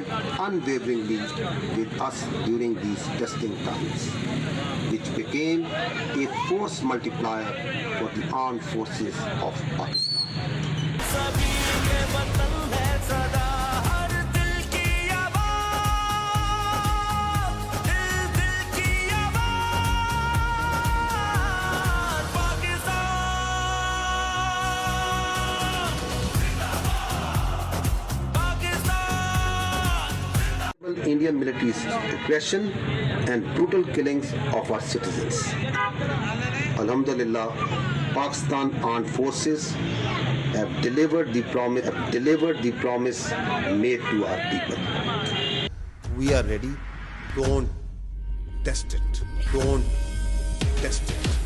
remained unwaveringly with us during these testing times, which became a force multiplier for the armed forces of Pakistan. सभी के वतन है सदा हर दिल की आवाज़, दिल दिल की आवाज़, Pakistan Pakistan. Indian military's aggression and brutal killings of our citizens. Alhamdulillah, Pakistan armed forces have delivered the promise made to our people. We are ready. Don't test it. Don't test it.